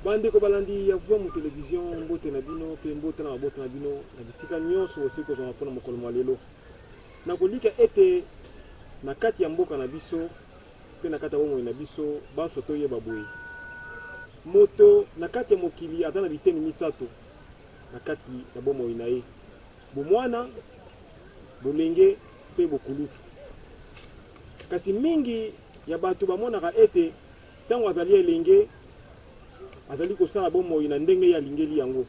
Bande ko balandi ya voix mu télévision mbote na bino pe mbote na mabota na bino na bisika nyonso aussi ko zona pona mokolo malelo na kolika ete na kati ya mboka na biso pe na kati ya bomoi na biso banso toyeba boye moto na kati ya mokili ata na biteni misato na kati ya bomoi na ye bomwana bolenge pe bokulutu kasi mingi ya bato bamonaka ete ntango azali elenge azali kosala bomoi na ndenge ya lingeli yango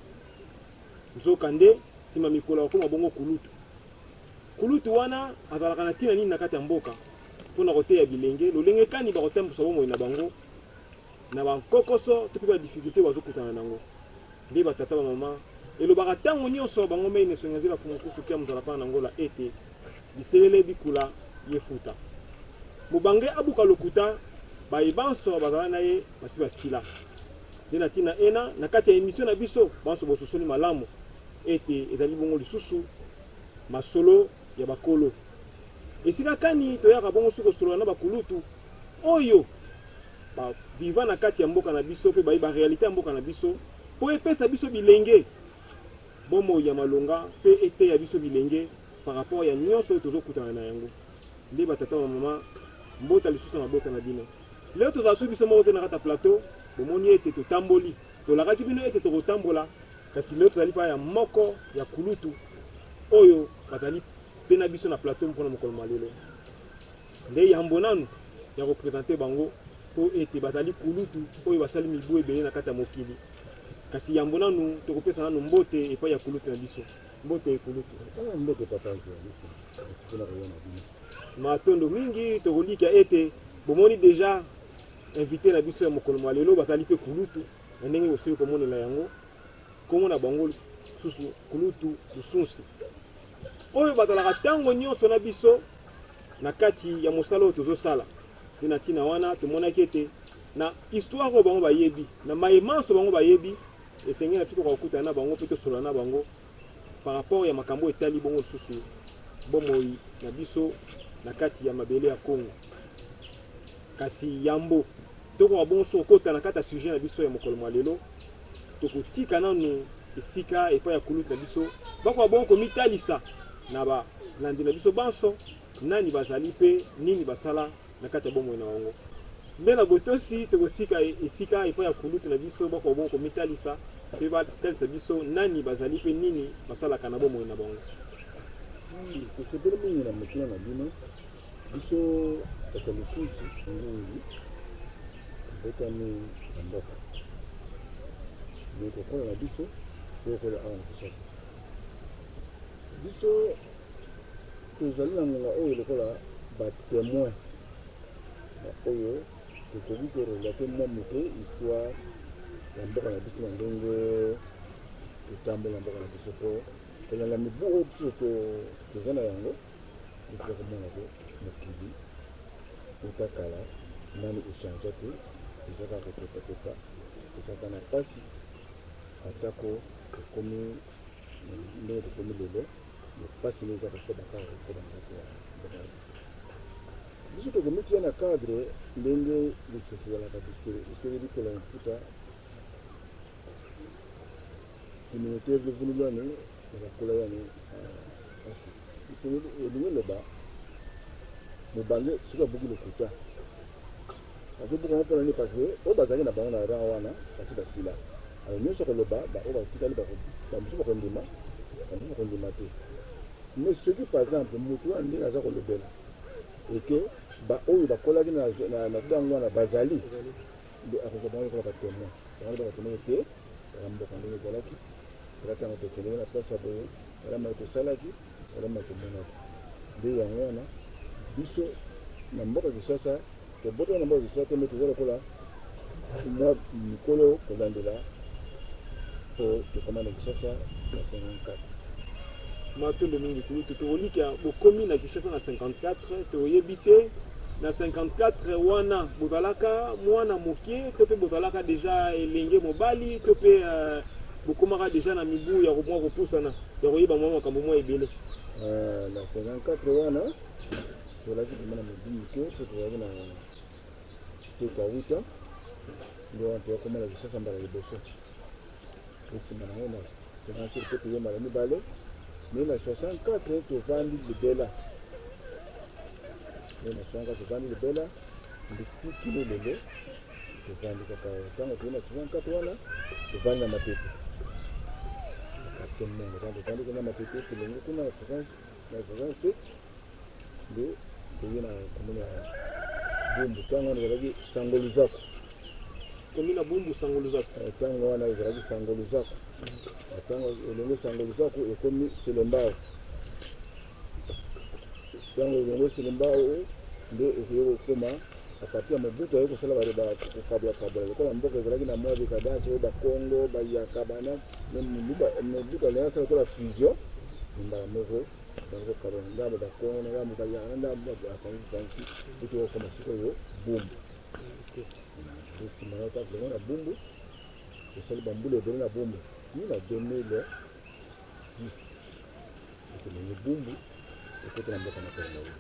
nzoka nde nsima mikolo akoma bongo kulutu wana azalaka na ntina nini na kati ya mboka mpona koteya bilenge lolenge kani bakotambusa bomoi na bango na bankokoso to mpe badifficulté bazokutana nango nde batata bamama elobaka ntango nyonso bango mei nesongi azela fumukusu kia mozala mpana nangola ete biselele bikula ye futa mobange abuka lokuta bayebanso bazala na ye basi basila nde na ntina ena na kati ya émission na biso banso bososoli malamu ete ezali bongo lisusu masolo ya bakolo esika kani toyaka bongo soki kosolola na bakulutu oyo baviva na kati ya mboka na biso mpe bayeba réalité ya mboka na biso mpo epesa biso bilenge bomoi ya malonga mpe eteya biso bilenge par rapport ya nyonso oyo tozokutana na yango nde batata ba mama mbota lisusu na mabota na bino leo tozala so biso moko te na kati ya plateau bomoni ete totamboli tolakaki bino ete tokotambola kasi leo tozali pa ya moko ya kulutu oyo bazali mpe na biso na plateau mpona mokolo malelo nde yambo nanu ya kopresente bango mpo ete bazali kulutu oyo basali mibu ebele na kati ya mokili kasi yambo nanu tokopesa nanu mbote epai ya kulutu na biso mbote ekulutu matondo mingi tokolika ete bomoni deja invité na biso ya mokolo malelo bazali mpe kulutu na ndenge bosili komonela yango komona bango susu kulutu lusunsi oyo bazalaka ntango nyonso na biso na kati ya mosala oyo tozosala nde na ntina wana tomonaki ete na histoire oyo bango bayebi na mayemanso bango bayebi esengeli na fiko kokutana na bango mpe tosolola na bango par rapport ya makambo etali bongo lisusu bomoi na biso na kati ya mabele ya Congo kasi yambo tokoka bongo so okota na kati ya sujet na biso ya mokolo malelo tokotika nanu esika epai ya kulutu na biso bakoka bongo komitalisa na balandi na biso banso nani bazali mpe nini basala na kati ya bomoi na bango nde na botosi tokosika esika epai ya kulutu na biso bakoka bongo komitalisa mpe batalisa biso nani bazali mpe nini basalaka na bomoi na bango tosepeli mingi na mokila na bino biso bato mosusu mingi botami na mboka me kokola na biso tokola awa na Kinshasa biso tozali na ngonga oyo lokola batémoin oyo tokoki korelate mwa moke histoire ya mboka na biso na ndenge totambola mboka na biso mpo kolanda mibu oyo biso toza na yango toza komona ko mokili otakala nani echange te ezaka kotepatepa ezaka na mpasi atako ekomi ndenge tokomi lelo mpasi nde ezaka koba kaka kokoba ndako ya mboka na biso biso tokomi tia na cadre ndenge lisese ezalaka eseleli kola mfuta communauté evuluvulu yani nakakola yani elingi loba mobange soki abuki lokuta azobuka ngo mpona nini parce que oyo bazalaki na bango na rang wana basi basila alo nyonso koloba oyo batikali bamosusu bakondima bamosusu bakondima te mais soki par exemple motu wana ndenge aza kolobela eke oyo bakolaki na ntango wana bazali nde akozwa bango lokola batémoin bango batémoin ete mboka ndenge ezalaki kaka ntango tokendeki na place ya boye alama tosalaki alama tomonaki nde yango wana biso na mboka Kinshasa tobotana na mboka Kinshasa te me toza lokola mwa mikolo kolandela mpo tokoma na Kinshasa na 54 matondo mingi kulutu tokolika bokomi na Kinshasa na 54 toyebi te na 54 wana bozalaka mwana mokie to mpe bozalaka deja elenge mobali to mpe bokomaka deja na mibu ya komwa kopusana ya koyeba mwa makambo mwa ebele na 54 wana tozalaki komona mobumu te mpo tozalaki na sekawuta nde wana toyakomona lisasa mbala liboso esima nango na sénansir mpe toye mbala mibale me na 64 tovandi libela na 64 tovandi libela ndikukilo lelo tovandi kaka ntango toye na 64 wana tovandi na matete quartier mongo ntango tovandi kuna matete tolongo kuna na 67 nde toye na komune ya bumbu ntango wana ezalaki sango luzako komune ya bumbu sango luzako ntango wana ezalaki sango luzako ntango elongo sango luzako ekomi selembao ntango elongo selembao nde ekoki kokoma apartir ya mobutu aye kosala kokabwakabwala lokola mboka ezalaki na mwa décadence oyo bakongo bayaka bana mobutu alingi asala lokola fusion mbala moko bakokabwala ngambo bakongo na ngambo bayaka na ngambo asangisi eti kokoma sikoyo bumbu nsima na kaka longo na bumbu tosali bambula ebele na bumbu ni na 2006 ekolongi bumbu ekota na mboka na Kolomali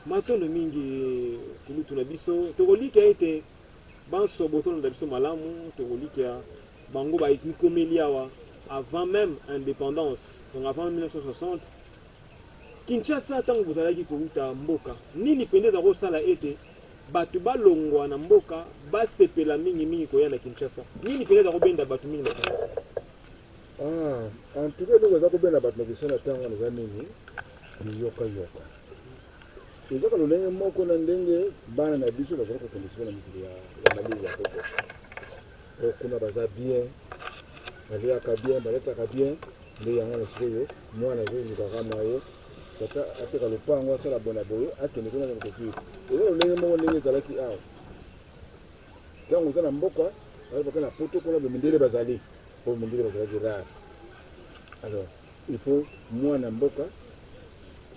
matondo mingi kulutu na biso tokolika ete banso botono na biso malamu tokolika bango baikomeli awa avant même indépendance donc avant 1960 Kinshasa ntango bozalaki kowuta mboka nini pende eza kosala ete bato balongwa na mboka basepela mingi koya na Kinshasa nini pende eza kobenda bato mingi na Kinshasa en tout cas eloko eza kobenda bato na Kinshasa ntango wana eza nini yoka ezaka lolenge moko na ndenge bana na biso bazala kokende sikoyo na mikili ya malili ya koko kuna baza bien baliaka bien baletaka bien nde yango na sikoyo mwana azolukaka mwaye tata ateka lopango asala bona boye akende kuna na kokiri eza lolenge moko ndenge ezalaki awa ntango oza na mboka bazalaka na poto kuna bamindele bazali po bamindele bazalaki rare alors il faut mwana mboka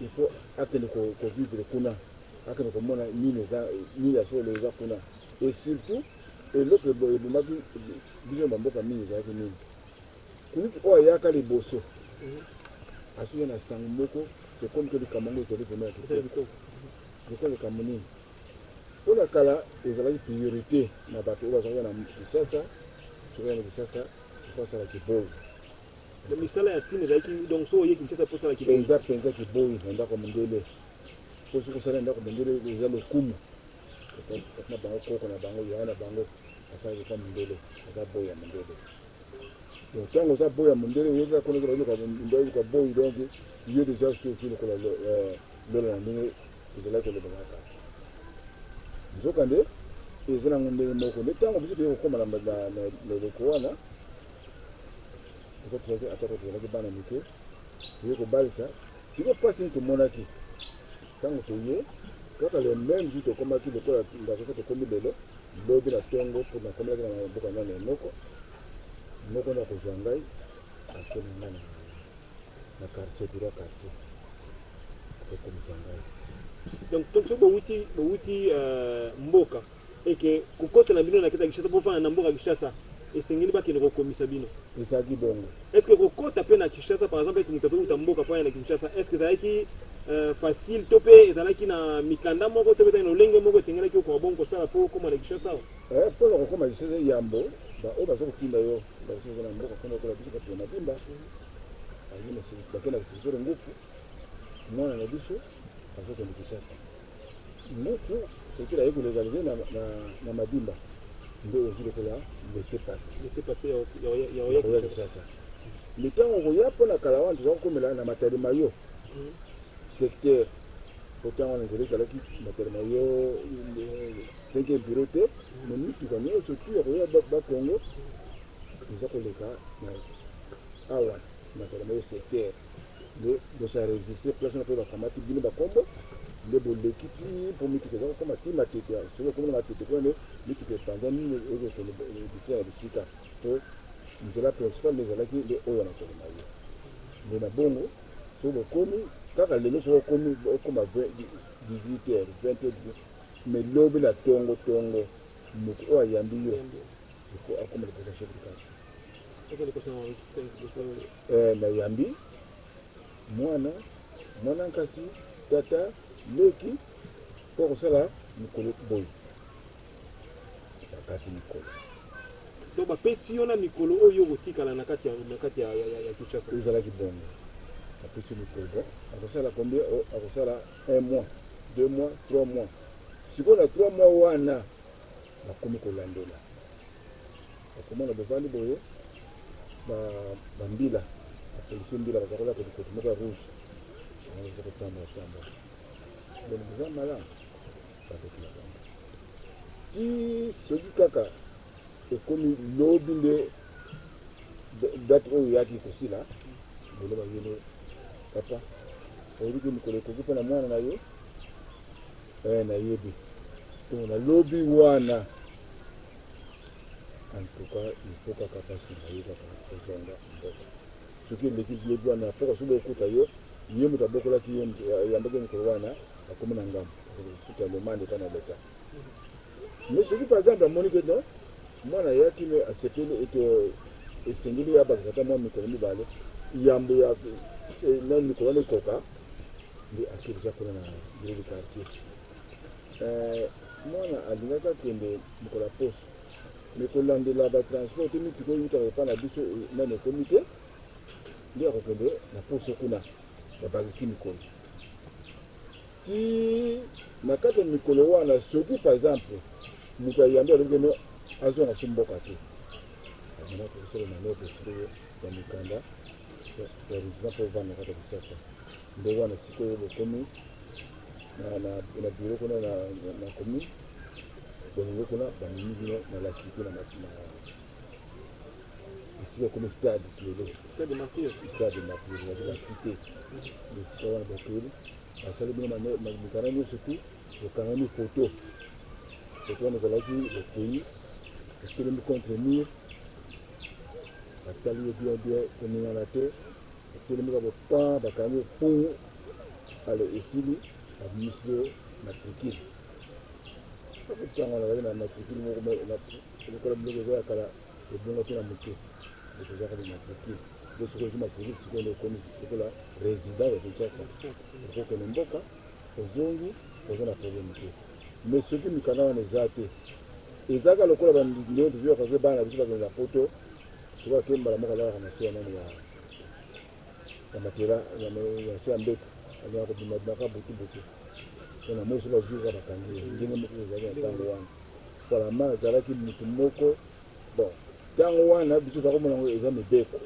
il faut akende kovivre kuna akende komona nini ya solo eza kuna et surtout eloko ebomaki biso bamboka mingi ezalaki nini kulutu oyo ayaka liboso asuki na sango moko c'est comme que likambo yango ezali vraimen ya kitoko lokola likambo nini mpona kala ezalaki priorité na bato oyo bazalaki na Kinshasa soki na Kinshasa efasala kiboyi misala ya tine ezalaki donc so oye Kinshasa mpo osala kiboyi mpenza kiboyi na ndako mondele mpo soki osala ndako mondele eza lokumu na bango koko na bango yaya na bango asalaki kwa mondele aza boyi ya mondele donc ntango oza boyi ya mondele oyoka kuna oyoka boyi donc yo déjà sosi lokola lola na ndenge ezalaki kolobaka nzoka nde eza nango ndenge moko nde ntango biso toye kokoma na leloko wana atako tozalaki bana mike toye kobalisa siko mpasi nini tomonaki ntango toye kaka le même jour tokomaki lokola ndakoko tokomi lelo lobi na ntongo mpo nakomelaki na mboka nano moko nda kozwa ngai akena ngai na quartier biro quartier akokomisa ngai donc so bowuti mboka eke kokota na bino na keta Kinshasa bofana na mboka Kinshasa esengeli bakende kokomisa bino ezalaki bongo est-ce que kokota mpe na Kinshasa par exemple ete moto apeuta mboka mpo aya na Kinshasa est-ce que ezalaki facile to mpe ezalaki na mikanda moko to mpe ezalaki na olenge moko etengelaki okoma bongo kosala mpo okoma na Kinshasa awa mpona kokoma Kinshasa yambo oyo baza kotinda yo baza na mboka kuna okola biso bato ya mabimba bakenda sekitore ngufu mwana na biso azokende Kinshasa ngufu sekitore aye kolegalize na mabimba nde ozi lokola laisser passer ya oya Kinshasa mitango okoya mpona kala wana toza kokomela na matalima yo secteur potango wana nzela ezalaki matalima yo 5e bureau te me mituka nyonso tu ya koya bakongo eza koleka na awa matalima yo secteur nde bosaresiste place wana mpe bakamati bino bakombo nde boleki ti mpo mituka eza kokoma ti matete soki okomona matete kuna nde mituka epanza nini ezokobisa ya bisika to nzela principale nde ezalaki nde oyo na kolema yo nde na bongo soki bokomi kaka lelo soki okoma 18h 20h mais lobi na tongo moto oyo ayambi yo ifo akoma libosa chef de quartier na yambi mwana mwana nkasi tata leki mpo kosala mikolo boye bakati mikolo donc bapesi yo na mikolo oyo kotikala na kati ya Kinshasa ezalaki bongo bapesi mikolo bon akosala combien akosala 1 mois 2 mois 3 mois sikoyo na 3 mois wana bakomi kolandela bakomona bovandi boye bambila bapolisi mbila bazakola kotikoti moko ya rouge eza kotambola bone eza malamu bakotila bango ti soki kaka ekomi lobi nde date oyo yaki kosila bolo bayele papa oyebiki mikolo ekoki mpo na mwana na yo nayebi to na lobi wana en tout cas il faut kaka pasi na ye kaka kozonga mboka soki eleki lobi wana mpoka soki okuta yo ye moto abokolaki yambaki mikolo wana akomi na ngambo suka lomande ta na leta mais soki par exemple amoni ke non mwana yaki me asepeli ete esengeli yabakisa ata mwa mikolo mibale yambo ya na mikolo wana ekoka nde akilisa kuna na biro de quartier mwana alingaki akende mikolo ya poso me kolandela batransport te mitiko yutaka epa na biso nani ekomi te nde akokende na poso kuna babakisi mikolo ti na kati ya mikolo wana soki par exemple moto ayambi alobi keno azonga so mboka te amona kokosala manoeuvre sikoyo ya mikanda ya résident mpo ovanda kati ya Kinshasa nde wana sikoyo bokomi na biro kuna na commune bolingo kuna bamimi bino na lasiki na esika komi stade lelo stade de martyr la cité esika wana bakeli basali bino mikanda nyonso tu bokangami photo wana ezalaki bokei etelemi contre mur batali ye bien koningana te etelemi ka bopan bakangi pont ale esili babimisi yo matricule ntango nazali na matricule moko lokola biloko eza ya kala ebonga te na moke ekozaka na matricule nde soki ozwi matricule sikoyo nde ekomi lokola résident ya Kinshasa okokende mboka ozongi oza na problème te mais soki mikanda wana eza te ezaka lokola bandeko tozoyoka bana biso bakende na poto soki akembala moko azalaka na se ya nani ya matela ya se ya mbeto azalaka kobimabimaka butu mpona moi soki bazwika bakangi ndenge moko ezalaki na ntango wana falama azalaki motu moko bon ntango wana biso takomona yango eza mibeko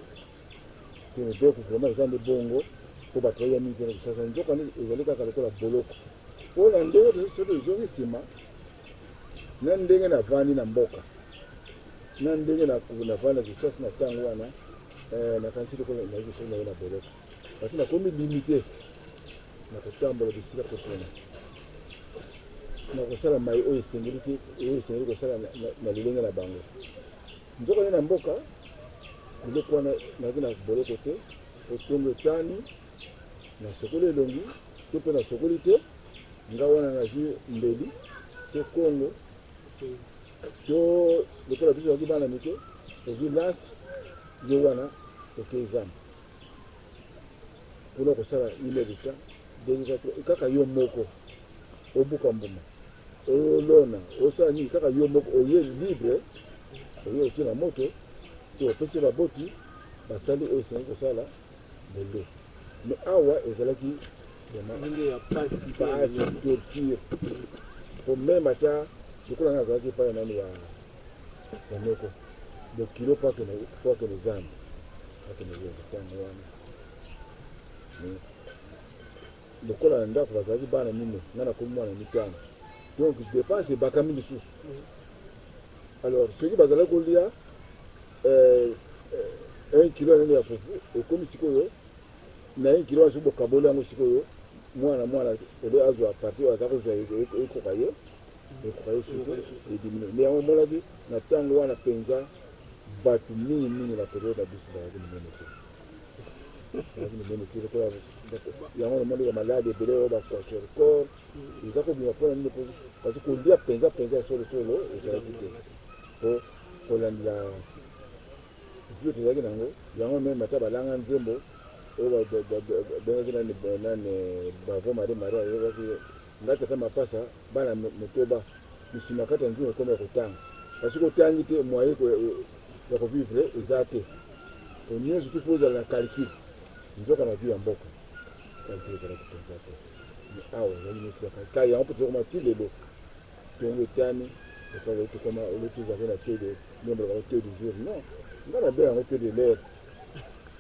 te mibeko vraimen eza nde bongo mpo bato baya mingi tena kosasa nzoka nde ezali kaka lokola boloko mpona ndenge soki ezongi nsima na ndenge navandi na mboka na ndenge navandi na Kinshasa na ntango wana nakanisi lokola nayebi soki naye na boloko parce nakomi limité na kotambola bisika kopona na kosala mai oyo esengeli te oyo esengeli kosala na lilenge na bango nzoka nde na mboka biloko wana nazali na boloko te otongo etani nasokoli elongi to mpe nasokoli te nga wana nazwi mbeli to kongo to lokola biso azalaki bana mike ozwi lance yo wana okei zamba mpona kosala ilebisa kaka yo moko obuka mbuma olona osala nini kaka yo moko oye libre oye otie na moto to opesi baboti basali oyo esengi kosala lelo mais awa ezalaki pasi torture po meme ata lokola nga azalaki epai ya nani ya moko bokilo po akende zambe akende zenga ntango wana lokola na ndako bazalaki bana mine nga nakomi mwana mitano donc dépense ebakami lisusu alors soki bazalaki kolia 1 kilo ya nani ya fufu ekomi sikoyo na 1 kilo wana soki bokaboli yango sikoyo mwana ele azwa parti oyo aza kozwa ekoka ye suku edimine mais yango emonaki na ntango wana mpenza bato mingi na periode na biso bazalaki minene te lokola yango nomoni bamalade ebele oyo bakwashercor eza kobima mpona nini parce kolia mpenza ya solosolo ezalaki te po kolandela vio tozalaki nango yango meme ata balanga nzembo bavo mare ngati kama pasa bana motoba misima kata nzuri koma kutanga parce que tangi te moyen ya ko vivre ezate to nyezi tufuza la calcul nzoka na via mboka calcul kala kupenza te ni awa yani ni kwa kai ya hapo kama tilelo to tani kwa le to kama le tu za la télé nombre de télé du jour non ngara be en télé de l'air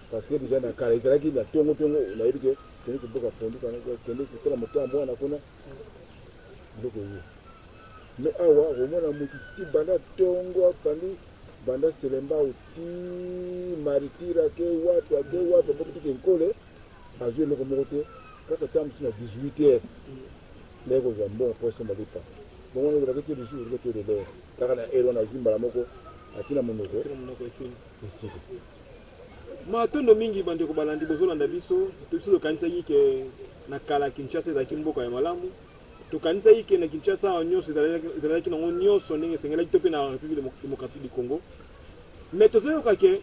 parce que déjà na kala izala ki la tongo na yibike teni kuboka pondi kana teni kutala mutambo ana kuna ndoko hiyo me awa romona mutu ti banda tongo pandi banda selemba uti maritira ke watu bokuti ke nkole azwe loko mokote kaka tamu sina 18h lego za mbongo poso malipa bongo ngo bakati du jour ko de kaka na ero na zimba la moko atina monoko esi matondo mingi bande ko balandi bozolanda biso tutuzo kanisa yike na kala Kinshasa za kimboka ya malamu to kanisa yike na Kinshasa nyonso ezalaki nango nyonso ndenge esengeli to pe na République démocratique du Congo mais tozoyoka ke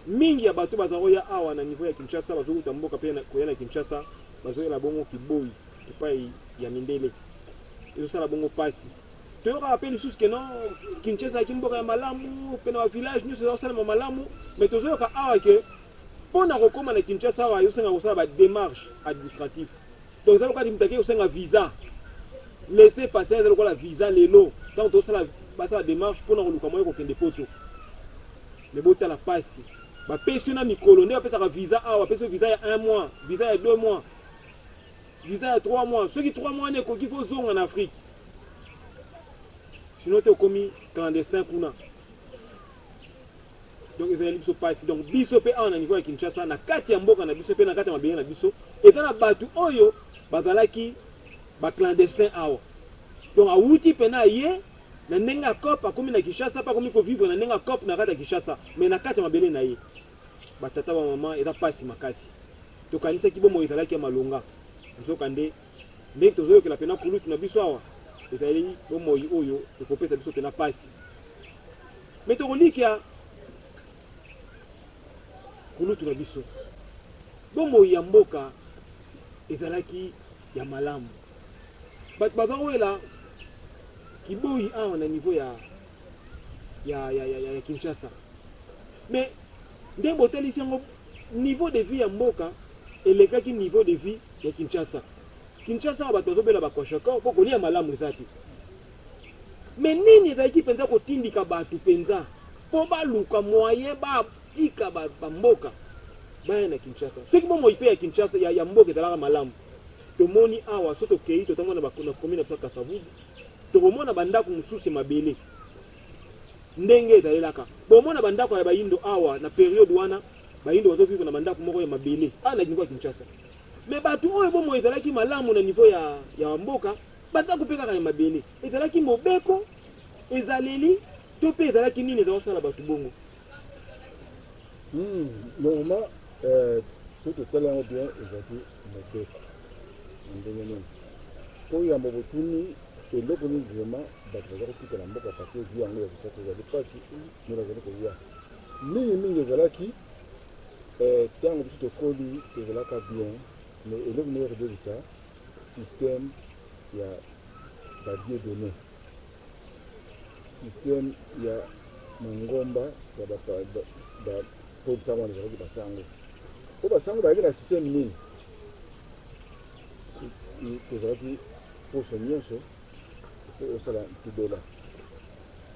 mingi ya bato bazakoya awa na niveau ya Kinshasa bazokuta mboka pe koya na Kinshasa bazoyela bongo kiboi epai ya mindele ezosala bongo pasi toyoka ape lisusu ke non Kinshasa ya kimboka ya malamu pe na village nyonso ezosala malamu mais tozoyoka awa ke pona kokoma na Kinshasa awa yosenga kosala ba démarche administrative donc ça lokati mutake yosenga visa laisser passer la visa lelo donc tosala basala démarche pona koluka moyo kokende poto le bota la pasi ba pensiona mikolo nde bapesaka visa awa bapesa visa ya 1 mois visa ya 2 mois visa ya 3 mois ceux qui 3 mois ne ko kifo zonga en Afrique sinon te komi clandestin kuna donc ils allaient biso pasi donc biso pe awa na niveau ya Kinshasa na kati ya mboka na biso pe na kati ya mabenge na biso eza na batu oyo bazalaki ba clandestin awa donc awuti pena ye na nenga cop akomi na Kinshasa pa komi ko vivre na nenga cop na kati ya Kinshasa mais na kati ya mabele na ye batata ba mama eza pasi makasi to kanisa kibomo ezalaki ya malonga nzoka nde tozoyokela pena kulutu na biso awa ezali bomoi oyo ekopesa biso pena pasi mais tokolikia kulutu na biso bomoi ya mboka ezalaki ya malamu bato bazawela kiboi awa na niveau ya Kinshasa mais ndenge botalisi yango niveau de vie ya mboka elekaki niveau de vie ya Kinshasa bato bazobela bakwashaka po kolia malamu eza te mais nini ezalaki mpenza kotindika bato mpenza mpo baluka moyen batika bamboka baya na Kinshasa soki bomoi mpe ya Kinshasa ya mboka ezalaka malamu tomoni awa so tokei totamona na commune ya Kasavubu tokomona bandako mosusu mabele ndenge ezalelaka bomona bandako ya bayindo awa na periode wana bayindo bazovivre na bandako moko ya mabele na niveau ya Kinshasa mais bato oyo bomoi ezalaki malamu na niveau ya mboka bandako mpe kaka ya mabele ezalaki mobeko ezaleli to mpe ezalaki nini ezakosala bato bongo normalement so totala yango bien ezalaki mobeko ndenge nini po ya mobotuni eloko nini vraiment bato baza kotikala mboka parce que vi yango ya Kinshasa ezali mpasi nde bazali koya mingi ezalaki ntango biso tokoli ezalaka bien mais eloko nini ekodebisa système ya badie donné système ya mangomba ya po ntango wana ezalaki basango po basango bazalaki na système nini tozalaki poso nyonso po osala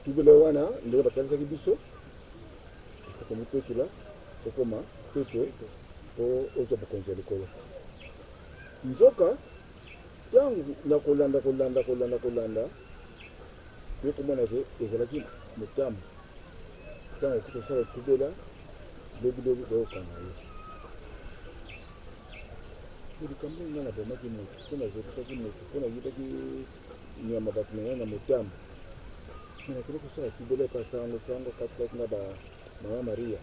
tubela wana ndenge batalisaki biso okomipetula okoma peto po ozwa bokonzi ya likolo nzoka ntango na kolanda pe komona ke ezalaki motambo ntango okoki kosala tubela lobilobi baokanga ye likambo nga na bomaki moto mpo nazokisaki moto mpo nazokaki nyama bato na na motambo nakeli kosala tubela epasango katikati na mama Maria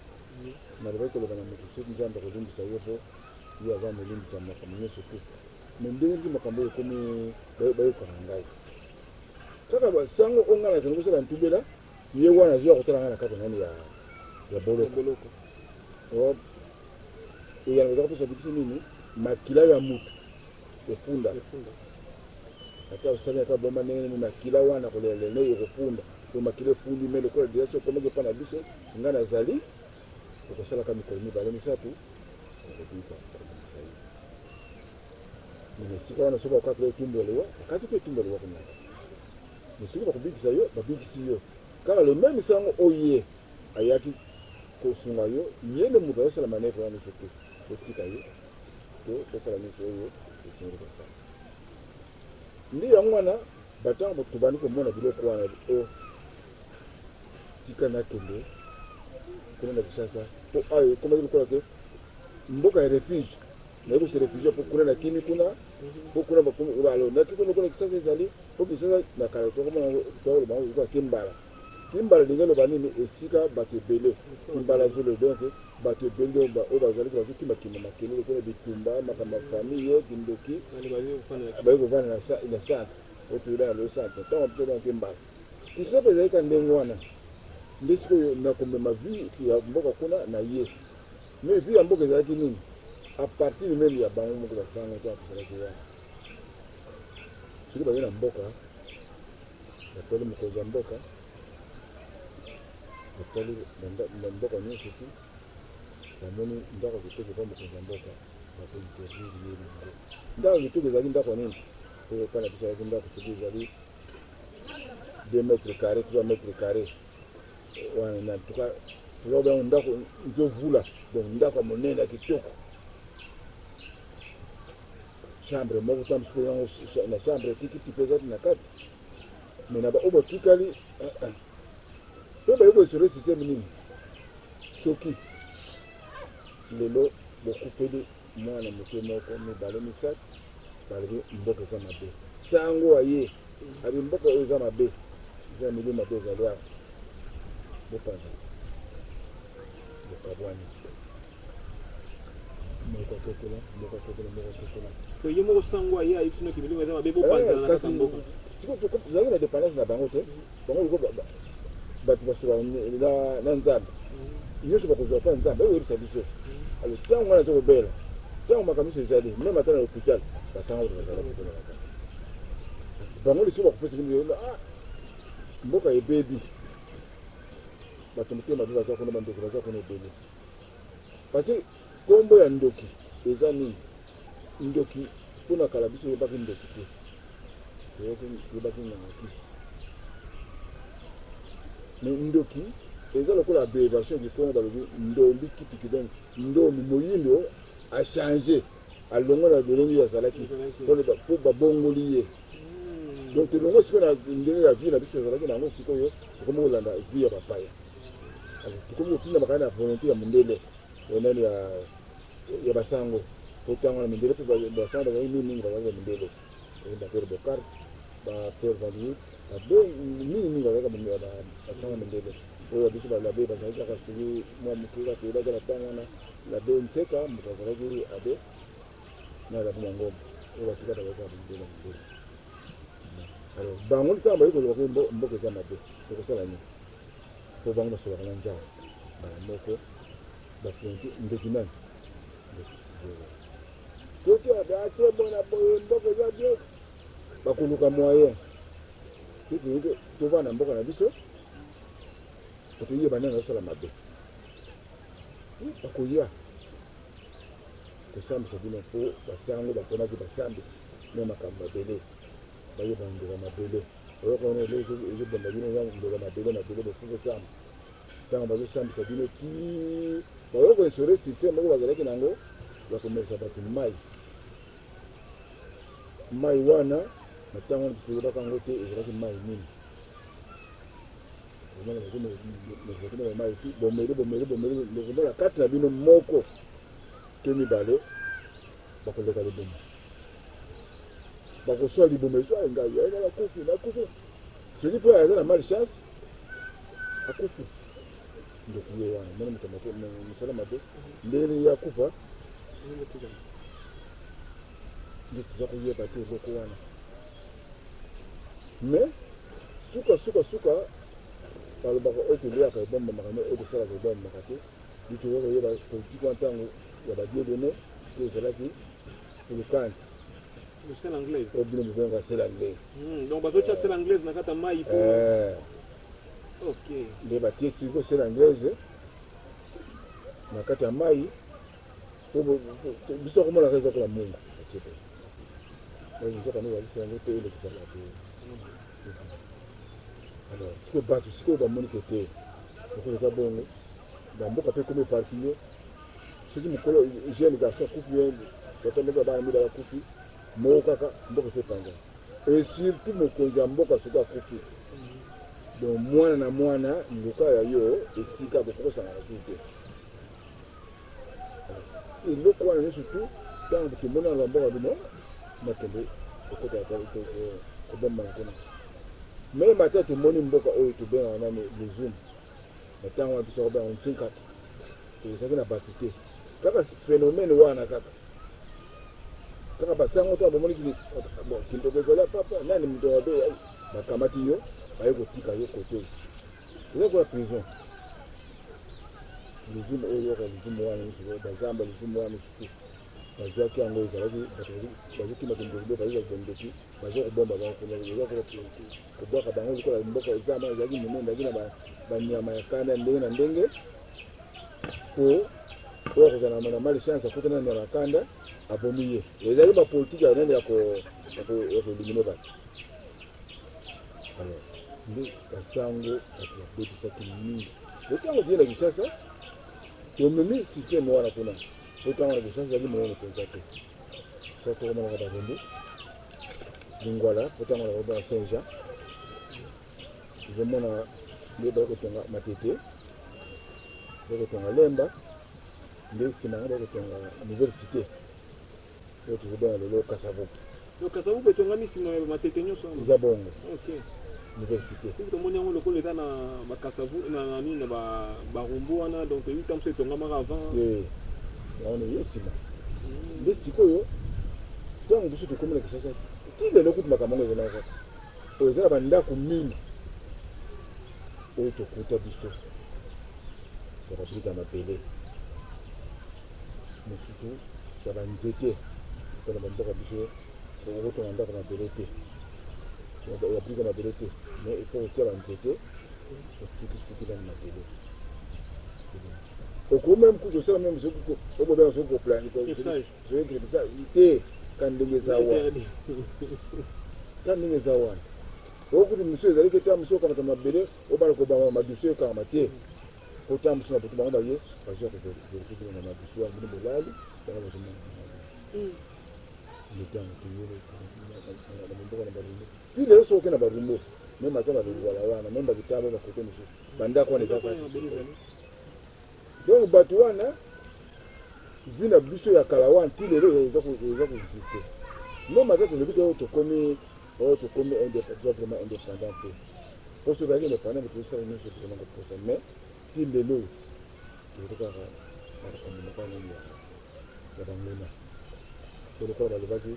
nalobaki koloba na moto soki nzambe akolimbisa ye po ye aza molimbisa makambo nyonso te me ndenge nti makambo oyo ekomi bayokana ngai kaka basango o ngai nakeli kosala ntubela ye wana azwi akotala ngai na kati nani ya boloko eyanga ezaka kopesa nini makila ya mutu efunda ata osali ata bomba ndenge nini makila wana kolela lelo ekofunda to makila efundi me lokola deja so okomaki epa na biso nga nazali okosalaka mikolo mibale misatu okobika kobimisa ye mene esika wana soki bakatela etumbelewa bakati mpe etumbelewa kuna me soki bakobikisa yo babikisi yo kaka le même sango oye ayaki kosunga yo ye nde moto azosala manevre wana nyonso te kotika ye to tosala nyonso oyo esengeli kosala nde yango wana batango tobandi komona biloko wana o tika nakende kuna na Kinshasa po ayo komaki lokola te mboka ya refuge naye kosi refugie po kuna na kimi kuna po kuna balo naki kuna lokola Kinshasa ezali po Kinshasa na kala tokomona tokoloba bango lokola kimbala kimbala ndenge eloba nini esika bato ebele kimbala zolo donc bato ebele oyo bazali bazokimba makelele kuna bitumba makambo ya famille kindoki bayi kovanda na centre otoyeba na lo centre ntango mpe banke mbala Kinshasa mpe ezalika ndenge wana nde sikoyo nakomema vie ya mboka kuna na ye mais vie ya mboka ezalaki nini à partir même ya bango moko basango to akozalaki wana soki baye na mboka batali mokonzi ya mboka batali na mboka nyonso tu bamoni ndako kitoko pa mokonzi ya mboka bakointervir ye nango ndako kitoko ezalaki ndako nini po kana biso azalaki ndako soki ezali 2 mètres carrés 3 mètres carrés wana na tuka tozobenga ndako nzovula donc ndako ya monene ya kitoko chambre moko tambi sikoyo yango na chambre etiki mpe ezati na kati me na baoyo batikali mpe bayebi esore systeme nini soki lelo bokufeli mwana moke moko mibale misato balobi mboka eza mabe sango aye abi mboka oyo eza mabe eza milio mabe ezali awa bopanza bokabwani moko tokola to ye moko sango aye ayi fino kibili eza mabe bopanza na kata mboka siko tozalaki na dépendance na bango te bango liko bato basoba na nzambe nyonso bakozwa mpa nzambe oyebisa biso alo ntango wana ezokobela ntango makambo nyonso ezali meme ata na hôpital basanga bato bazala kotelaka bango lisusu bakopesa bino mboka ebebi bato motema mpe baza kuna bandoki baza kuna ebele parce que kombo ya ndoki eza nini ndoki mpona kala biso oyebaki ndoki te oyebaki ngangakisi mais ndoki eza lokola abréviation kikongo balobi ndombi kitiki donc ndombi moyindo achange alongo na lolongi azalaki mpo babongoli ye donc elongo sikoyo na ndenge ya vie na biso ezalaki nango sikoyo tokomi kolanda vie ya bapaya tokomi kotinda makaya na volonté ya mondele nani ya basango po ntango na mindele mpe basango bazali mingi bazalaki ya mindele bapere bokar bapere vandier babe mingi bazalaki basango ya mindele oyo biso balabe bazalaki kaka soki mwa mokila toyebaki na ntango wana labe nseka moto azalaki abe na labe na ngomba oyo batikata bazalaki ya mindele ya mindele alors bango ntango bayi kolobaki mboka eza mabe tokosala nini po bango basolaka na nzala bala moko baponti ndeki nani soki ate bona boye mboka eza bien bakoluka moyen tovanda mboka na biso otoyeba nani azosala mabe bakoya kosambisa bino mpo basango baponaki basambisi me makambo mabele bayeba ndoka mabele oyokona ezobomba bino ndoka mabele bofuko samba ntango bazosambisa bino ti bayoka esore systeme moko bazalaki nango bakomelisa bato mai wana na ntango wana toyebaka yango te ezalaki mai nini mai ti bomeli lokomola kati na bino moko ke mibale bakoleka libumu bakoswa libumu ezwa ngai aina nakufi soki mpo aza na malchance akufi ndoki ye wana mona moto mosala mabe ndenge ye akufa nde toza koyeba te eloko wana mais suka balobaka oyo toliaka ebombamaka me oyo tosalaka ebombamaka te ndi toza koyeba politike wa ntango ya badieudonné to ezalaki pour le kant le sel anglaise oyo bino bobenga sel anglaise donc bazotia sel anglaise na kati ya mai po ok nde batie siko sel anglaise na kati ya mai po biso akomonaka ezakola mungu nzoka no bazisel yango te elekisaka te alors sikoyo bato sikoyo bamonike te lokola eza bongo bamboka mpe komi éparpillé soki mokolo jeune garçon akufi ye tata ndenge bana mibale bakufi moko kaka mboka efe epanza et surtout mokonzi ya mboka soki akufi donc mwana na mwana luka ya yo esika bokokosangana si te eloko wana nyonso tu ntango tomoni na bamboka bino makende ekota kobomana kuna meme ata tomoni mboka oyo tobengaka nani lezume na ntango wana biso kobengaka ntsinkata tozalaki na bato te kaka phénomène wana kaka basango to bomoni kindoko ezala papa nani moto mabe bakamati yo baye kotika yo kote oyo eza kola prison lezume oyo yoka lezume wana nyonso bazamba lezume wana nyonso bazwaki yango ezalaki bazokima kendokibe bazoza kendoki bazokobomba kobwaka bango likola mboka ezama ezalaki monene ezalaki na banyama ya kanda ndenge na ndenge po oyo kozala na mali chance akutana na makanda abomi ye ezalaki bapolitike yanene ya koelimine bato alors nde basango bato babebisaki mingi otango tie na kisasa tomemi systeme wana kuna otango na kisasa ezalaki monene mpenza te so tokomonaka barumbu lingwala otango na kobona saint jean ezomona nde bakotonga matete bakotonga lemba nde nsima yango bakotonga université oyo tozobona lelo kasavubu kasavubu etongami nsima ya matete nyonso eza bongo ok université soki tomoni yango lokola eza na bakasavu na nini na barumbu wana donc toyebi ta moso etongamaka avant yango ye nsima nde sikoyo ntango biso tokomi na kisasa ti lelo kuti makambo yango ezalaka oyo eza na bandako mingi oyo tokuta biso ya babrika ya mabele mosusu ya banzete mpona bamboka biso okotonga ndako ya mabele te ya brika ya mabele te mais il faut kotia banzete otikitiki na mabele okomi meme kutu osala meme obobena soki koplani soekisa te ka ndenge eza wana ka ndenge eza wana okuti miso ezalaki te miso okamata mabele obana kobanga madusu ekangama te kota miso na boto bango baye bazwa koverifie na madusu wana bino bolali bango bazomona letango toyele na mboka na barumbu ti lelo soki na barumbu meme ata balingwala wana meme bakitambo bakote mosusu bandako wana ezaka donc bato wana vi na biso ya kala wana ti lelo eza koexiste meme ata tolobi te oyo tokomi vraiment indépendant te mposo ezalaki indépendant tozosala nyonso tozomanga koposa mais ti lelo tozo kaka bakakomemaka nini ya banguna to lokola balobaki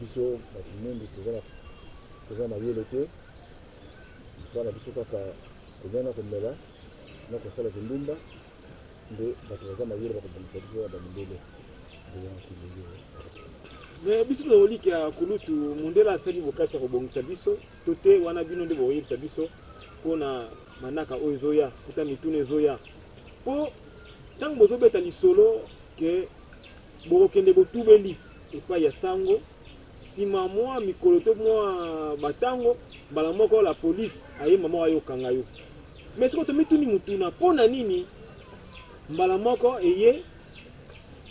biso bato mingi toza na mayele te mosala biso kaka kolia na komela na kosala kindumba nde bato baza mayele bakobongisa biso ya bamindele mais biso tozoliki ya kulutu mundele asali bokasi ya kobongisa biso to te wana bino nde boyebisa biso mpona manaka oyo ezoya kuta mituna ezoya mpo ntango bozobeta lisolo ke bokokende botubeli epai ya sango nsima mwa mikolo to mwa batango mbala moko la polise ayemba moko ayokanga yo mais siko tomituni mutuna mpona nini mbala moko eye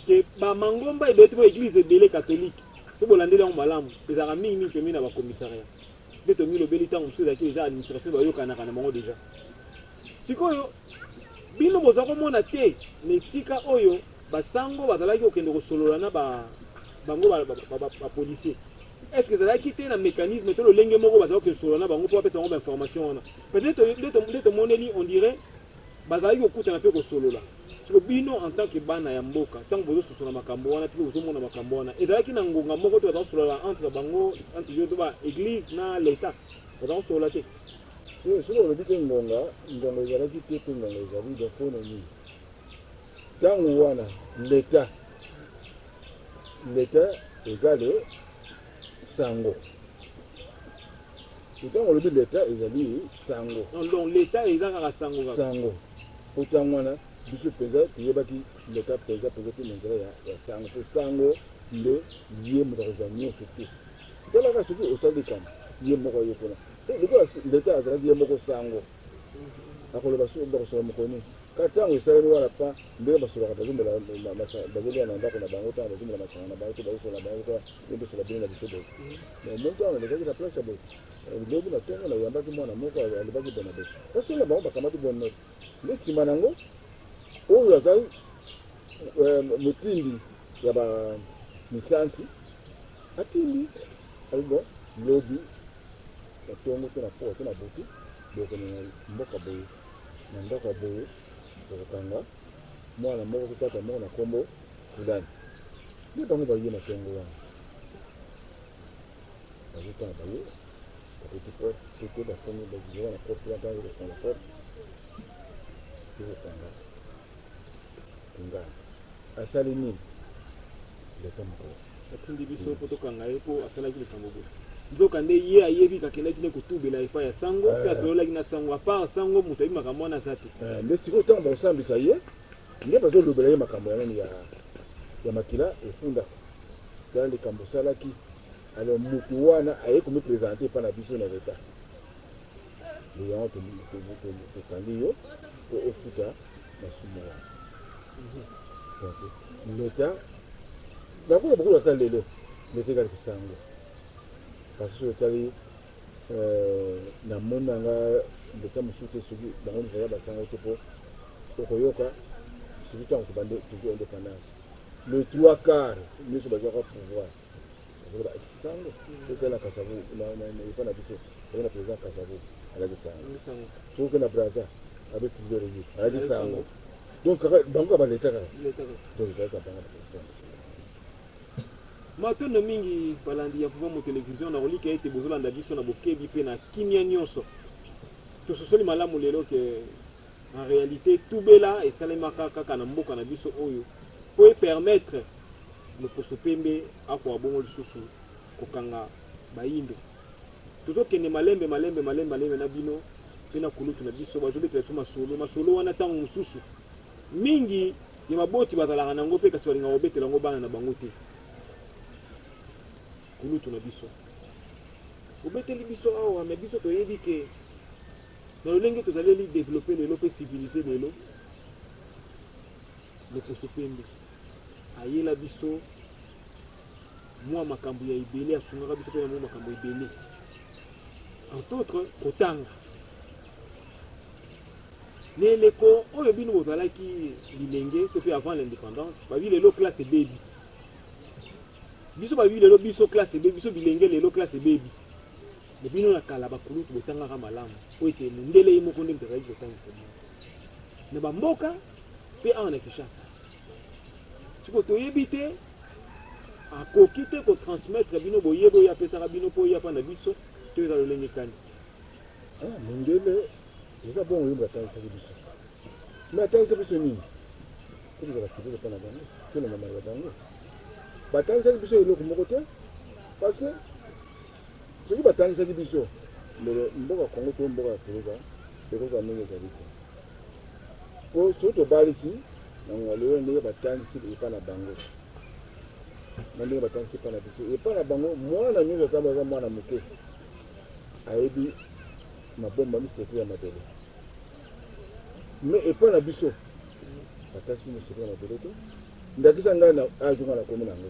ke bamangomba ebele te po église ebele catholique to bolandeli yango malamu ezalaka mingi tomi na bacommissariat nde tomilobeli ntango mosusu ezalaki eza administration bayokanaka na bango deja sikoyo bino boza komona te na esika oyo basango bazalaki kokende kosolola na bango bapolisier est ce que ezalaki te na mécanisme to lolenge moko bazalaki kokosolola na bango mpo bapesa bango bainformation wana peut-être nde tomoneli on dirait bazalaki kokutana mpe kosolola siko bino en tant que bana ya mboka ntango bozososola makambo wana mpe bozomona makambo wana ezalaki na ngonga moko te baza kosolola entre bango entre yo to baéglise na l'état baza kosolola te soki olobi te ngonga ezalaki te mpe ngonga ezali donc mpona nini ntango wana l'état égale sango. Ntango olobi l'état ezali sango. Donc l'état eza kaka sango kaka. Sango. Po ntango wana biso mpenza toyebaki l'état mpenza te na nzela ya sango. Po sango nde ye moto akozwa nyonso te. Talaka soki osali likambo ye moko ye kuna. Lokola l'état azalaki ye moko sango. Akoloba so bakosola mokoni. Ntango esalemi wana pa ndenge basolaka bazolia na ndako na bango ntango bazomela masanga na bango to bazosola bango to bazosola bino na biso boye. Mais mo ntango alekaki na place ya boye lobi na ntongo na yambaki mwana moko alobaki bona boye basola bango bakamati bonne note nde nsima nango oyo azali motindi ya bamisansi atindi ali bon lobi na ntongo to na poa to na butu bokone na mboka boye na ndako ya boye okokanga mwana moko to tata moko na nkombo fulani nde bango baye na ntongo wana bazotanga baye bakoti porte bafongi bazwa na porte wana ntango kofonga porte okokanga nga asali nini leta mokolo atindi biso po tokanga ye po asalaki likambo boye nzoka nde ye ayebi kakendaki ne kotubela epai ya sango mpe atololaki na sango apart sango moto ayebi makambo wana aza te nde sikoyo ntango bakosambisa ye nde bazolobela ye makambo yanani ya makila efundaka tala likambo osalaki alors motu wana aye komipresente epai na biso na leta yango tokangi yo po ofuta masumu wana leta nakola bokolo ata lelo leta ekali kosango parce que otali namoni nanga leta mosusu te soki bango nyonso baza basango te mpo okoyoka soki ntango tozwi indépendance le 3/4 nyonso bazwaka pouvoir bazokoba ekisango totala na kasavu epa na biso oyo na président kasavu alaki sango soki oke na braza abe fuleur ye alaki sango donc bango kaka baleta kaka donc ezalaki kabanga matondo mingi balandi ya vuva mo télévision na kolika ete bozolanda biso na bokebi mpe na kimia nyonso tososoli malamu lelo ke en réalité tubela esalemaka kaka na mboka na biso oyo po epermettre loposo pembe akoa bongo lisusu kokanga bayindo tozokende malembe na bino mpe na kulutu na biso bazobetela biso masolo wana ntango mosusu mingi ya maboti bazalaka nango mpe kasi balingaka kobetela yango bana na bango te kulutu na biso obeteli biso awa me biso toyebi ke na lolenge tozaleli développer lelo mpe civiliser lelo loposo pembe ayela biso mwa makambo ya ebele asungaka biso mpe na mwa makambo ebele entre autres kotanga na eleko oyo bino bozalaki bilenge to mpe avant l'indépendance babi lelo classe ebebi biso babi lelo biso classe ebebi biso bilenge lelo classe ebebi me bino na kala bakulutu botangaka malamu po ete mondele ye moko nde mtazalaki kotangisa bino na bamboka mpe awa na Kinshasa siko toyebi te akoki te kotransmettre bino boyeba oyo apesaka bino mpo oyapa na biso to eza lolenge kani mondele eza bongo oyemba atangisaki biso me atangisa biso nini kozala kitoko mpa na bango to na mamala ya bango batangisaki biso eloko moko te parce que soki batangisaki biso lelo mboka kongo to mboka afrika ekozala ndenge ezali te po soki tobalisi nango lelo ndenge batangisi epa na bango na ndenge batangisi epa na biso epa na bango mwana nyonso atamba aza mwana moke ayebi mabomba misekre ya mabele me epa na biso batasi misekre ya mabele te ndakisa ngai na ajunga na komi nango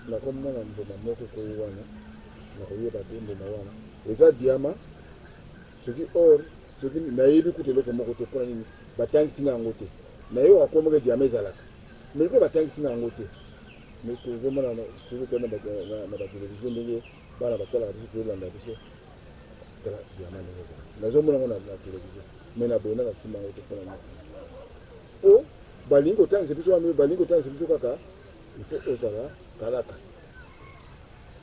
nakomi mwana mboma moko koyi wana nakoyeba te mboma wana eza diama soki or soki nayebi kuta eloko moko te mpona nini batangisi nga yango te naye akomaka diama ezalaka me mpe batangisi nga yango te me tozomona soki to na batelevizio ndenge bana batalaka biso toyolanda biso tala diama ndenge ezalaka nazomona ngo na televizio me na boye na nsima yango te mpona nini po balingi kotangisa biso wana balingi kotangisa biso kaka ifo ozala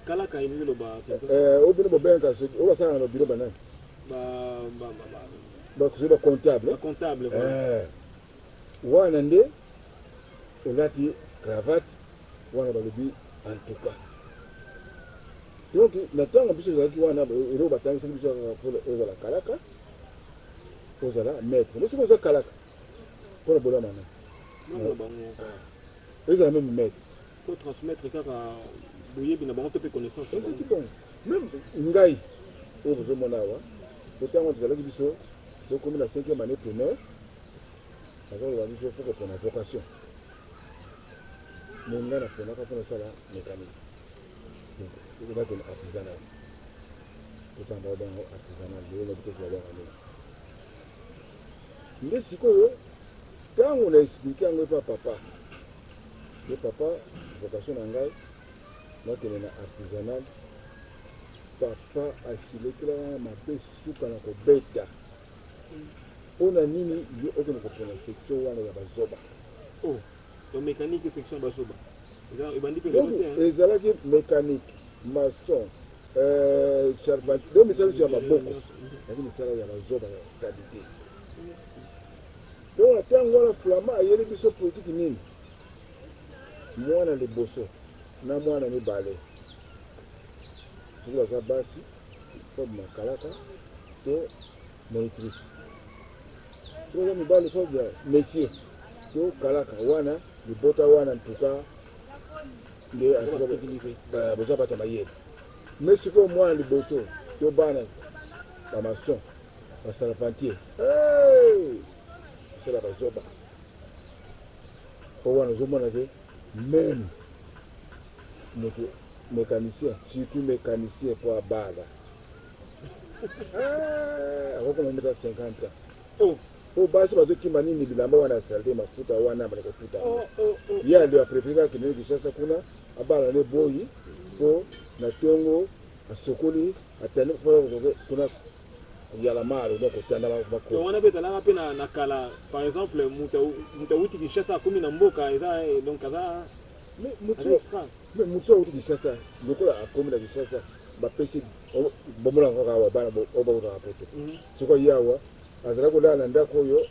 kalaka elingi loba obino bobenga soki oyo basalaka na biro banani bakosoki bacontable comptable wana nde olati cravate wana balobi en tout cas donc na ntango biso ezalaki wana eloko batangisaki biso kaka ozala kalaka ozala maître mais soki oza kalaka mpona bolama na ezala même maître po transmettre kaka boyebi na bango to mpe connaissance ezaki bon même ngai oyo bozomona awa ntango tozalaki biso tokomi na 5e année primaire azoloba biso fo kopona vocation mais ngai naponaka mpona osala mécanique bakende artisanal otamba obango artisanal lelo bitoki babanga nini nde sikoyo ntango na explike yango epa papa ye papa vocation na ngai nakende na artisanal papa asilekelanga mabe suka na kobeta mpona nini ye okende kopona section wana ya bazoba donc mécanique section bazoba ebandi mpe donc ezalaki mécanique maçon charpentier donc misala biso ya maboko yaki misala ya bazoba ya salite donc ntango wana flama ayeli biso politike nini mwana liboso na mwana mibale soki baza basi fobima kalaka to monitrice soki baza mibale fobima monsieur to kalaka wana libota wana ntuka nde boza bata mayele mais sikoyo mwana liboso to bana bamason basalapentier osala bazoba po wana ozomona ke même moto mécanicien surtout mécanicien po abala akokoma meta 50 ans po basi bazokimba nini bilamba wana ya salite mafuta wana bana kotuta ye ali aprefere akendeni kishasa kuna abala ne boyi po na tongo asokoli atandi kuna yala maro donc otanda donc wana mpe ezalaka mpe na kala par exemple moto awuti kishasa akomi na mboka eza donc aza motu awuti kishasa lokola akomi na kishasa bapesi bomolanga kaka awa bana obakotaka poto soki ye awa azala kolala na ndako oyo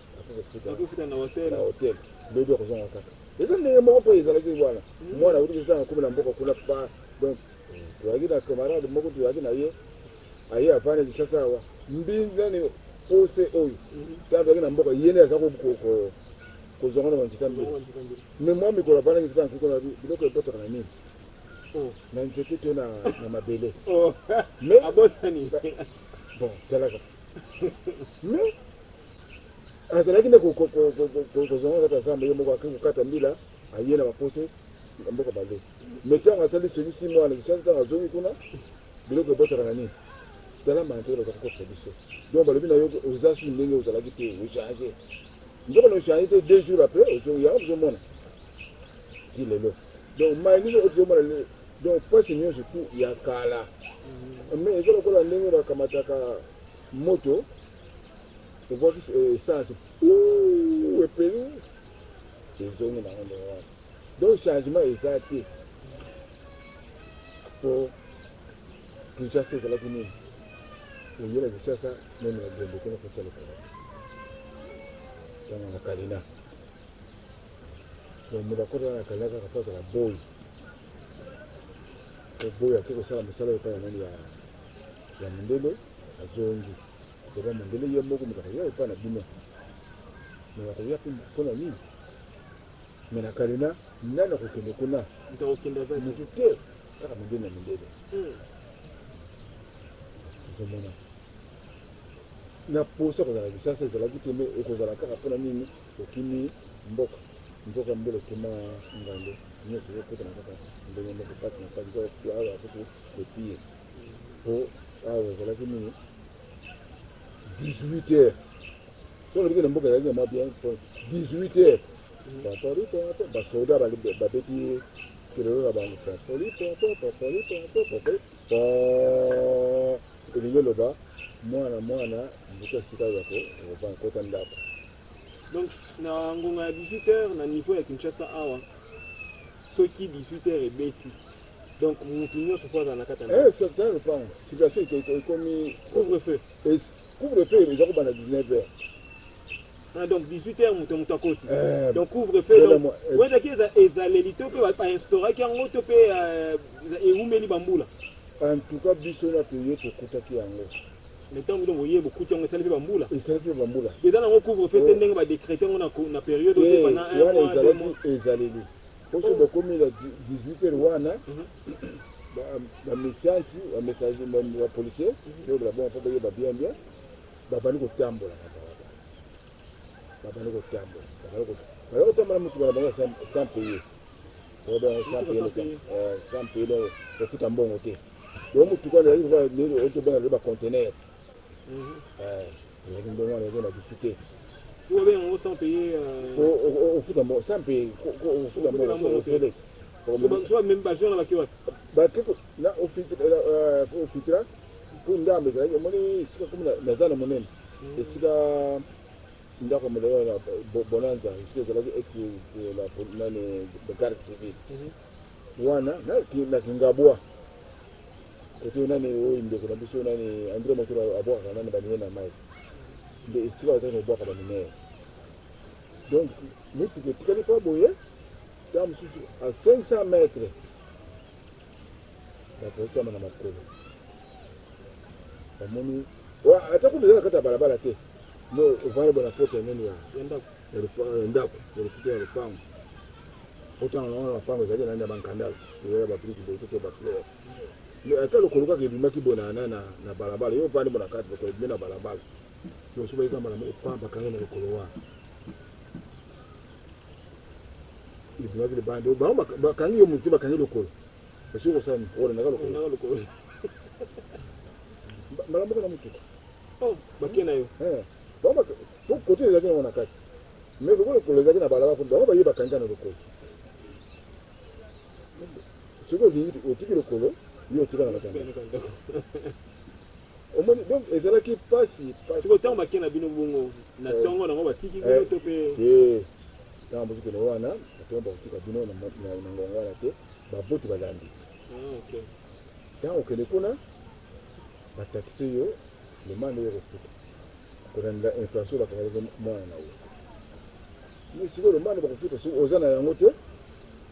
akofuta na hotel lobi akozonga kaka eza ndenge moko mpo ezalaki wana mwana awuti kishasa akomi na mboka kuna pa donc toyaki na camarade moko toyaki na ye aye avane kishasa awa mbinani pose oyo tatoyaki na mboka ye nde aza kozonga na banzita mbili me mwa mikolo avana kishasa nkukona biloko ebotaka na nini na nzete to na mabele mais abosani bon talaka mais azalaki nde kozonga kata zamba ye moko ake kokata mbila aye na bapose na mboka bale mais ntango asali selisi mwana kishasa ntango azongi kuna biloko ebotaka na nini tala mantelo kakokota biso donc balobi na yo oza su ndenge ozalaki te ochange nzoko na ochange te 2 jours après yango ozomona ti lelo donc mai nyonso ozomona donc mpasi nyonso tu ya kala mais eza lokola ndenge bakamataka moto obwaki essence epeli ezongi nango ndenge wana donc changement eza te po kinshasa ezalaki nini oyela kishasa meme na gembe kuna kotala kala tanga na kalina donc moto akota na kalina kaka po azala boy boy ake kosala mosala epai ya nani ya mondele azongi eza mondele ye moko moto akoya epai na bino me akoya mpe mpona nini me na kalina nani akokende kuna motu te kaka mondele na mondele ozomona na posa kozala kisasa ezalaki te me ekozala kaka mpona nini okimi mboka nzoka mbele okima ngando nyonso ekotana kaka ndenge moko pasi na pasi awa akuti epie po awa ezalaki nini 18 heures so olobiki na mboka ezalaki na mwa bien 18 heures basoda babeti kelelo na bango elingi eloba mwana mbuta sika ya kota ndako donc na ngonga ya 18h na niveau ya Kinshasa awa soki 18h ebeti donc motu nyonso fo azala na kati ya ça dépend situation ekomi couvre-feu eza kobanda 19h donc 18h moto akoti donc couvre-feu Voilà, donc moi, wendaki ezaleli to mpe bainstauraki yango to mpe ewumeli bambula en tout cas biso na toye tokutaki yango mais ntango bino boye bokuti yango esali mpe bambula esalaki bambula eza nango couvre-feu te ndenge badécrete yango na période oyo te pendant un wana mois 2 mois ezalaki ezaleli poso bakomi na 18h wana bamesiansi bapolicier oyo balabonga mpo bayeba bien bien babandi kotambola na balabala babandi kotambola motuka na bango sans payer sans payer donc kofuta mbongo te donc motuka otobenga le bacontener ezalaki mbongo wana eza na bisu te obenga yango sans payer ofuta mbongo sans payer ofuta mbongo ofele so même bajon na baki wapi bakeko na ofitira mpo ndambo ezalaki omoni esika komi na zana monene esika ndako molelo na bonanza esika ezalaki nani garde civile wana na kingabwa kote nani oyo ndeko na biso nani andre moto abwaka nani baninye na mai nde esika bazalaki kobwaka baminere donc mituka etikali mpa boye ntango mosusu à 500 mètres bakotama na makolo bamoni ata kuna eza na kati ya balabala te no ovanda bona poto nini ya ndako ya lokuta ya lopango otanga nango na lopango ezalaki nani ya bankandala ezala babriki botoke bafleur ata lokolo kaka ebimaki bonana na balabala yo ovandi bona kati lokolo ebimi na balabala yoso bayikambala bakangi na lokolo wana ibimaki libande bango bakangi yo motu bakangi lokolo esi okosala olenaka lokolo malamuka na motuka bakie na yo kote ezalaki nango na kati mais lokolo ezalaki na balabala bango baye bakanga na lokolo soki olingi otiki lokolo yo otika na kati omoni donc ezalaki pasi ntango bakie na bino bongo na ntongo nango batiki bino to mpe ntango mosukene wana batongo bakotika bino na ngongo wana te baboti balandi ntango okende kuna batakisi yo lemande yo kofuta kolanda inflation bakangalaki mwana na yo mais sikoyo lemande bakofuta soki oza na yango te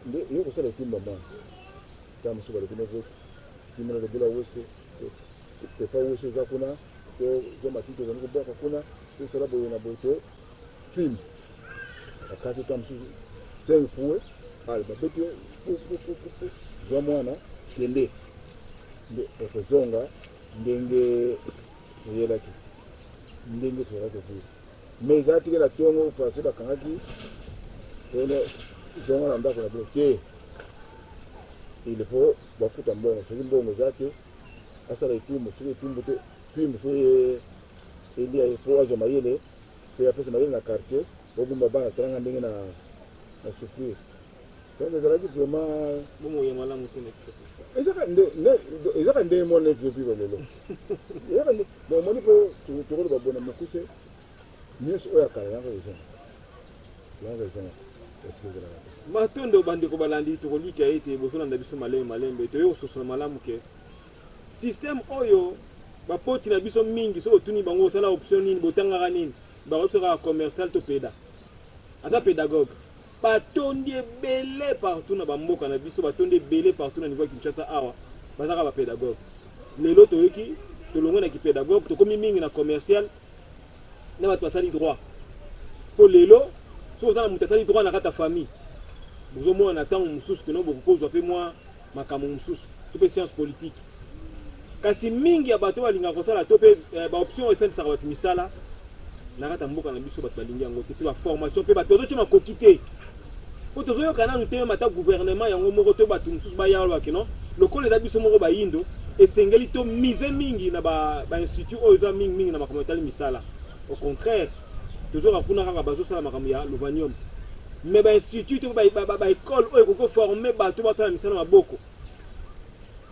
nde yo kosala etumba mwana ntango mosuku balekuna timina lobola wese pepa wese eza kuna to zo matiti ozali kobwaka kuna tosala boye na boye to filme akati ntango mosusu 5 fois ale babeti yo zwa mwana kende nde ekozonga ndenge oyelaki ndenge tozalaki vile mais eza tikela ntongo parce bakangaki ene zonga na ndako na bino te il faut bafuta mbongo soki mbongo eza te asala etumbu soki etumbu te filme so elia po azwa mayele mpe apesa mayele na quartier obumba bana talanga ndenge na souffrir donc ezalaki vraiment bomoye malamu te ezaka ndenge mwana eviovivre lelo omoni mpo tokoloba bona mokuse nyonso oyo akala yango ezonga esike ezalaka matondo bandeko balandi tokolika ete bozolanda biso malembe toyo kososola malamu ke système oyo bapoti na biso mingi so botuni bango osala option nini botangaka nini bakobiso kaka commercial to peda ata pédagogue batondi ebele partout na bamboka na biso batondi ebele partout na niveau ya Kinshasa awa bazaka bapédagogue lelo toyoki tolongwe na kipédagogue tokomi mingi na commercial na bato basali droit mpo lelo so oza na moto asali droit na kati ya famille bozomona na ntango mosusu keno bokozwa mpe mwa makambo mosusu to mpe science politique kasi mingi ya bato balingaka kosala to mpe baoption esalisaka bato misala na kati ya mboka na biso bato balingi yango te mpe baformation mpe bato ozotia makoki te po tozoyoka nanu te mata gouvernement yango moko to bato mosusu bayalobaki no lokola eza biso moko bayindo esengeli to mise mingi na bainstitut oyo eza mingi na makambo etali misala au contraire tozoka kuna kaka bazosala makambo ya lovanium mais bainstitut to baekole oyo ekoki koforme bato basala misala maboko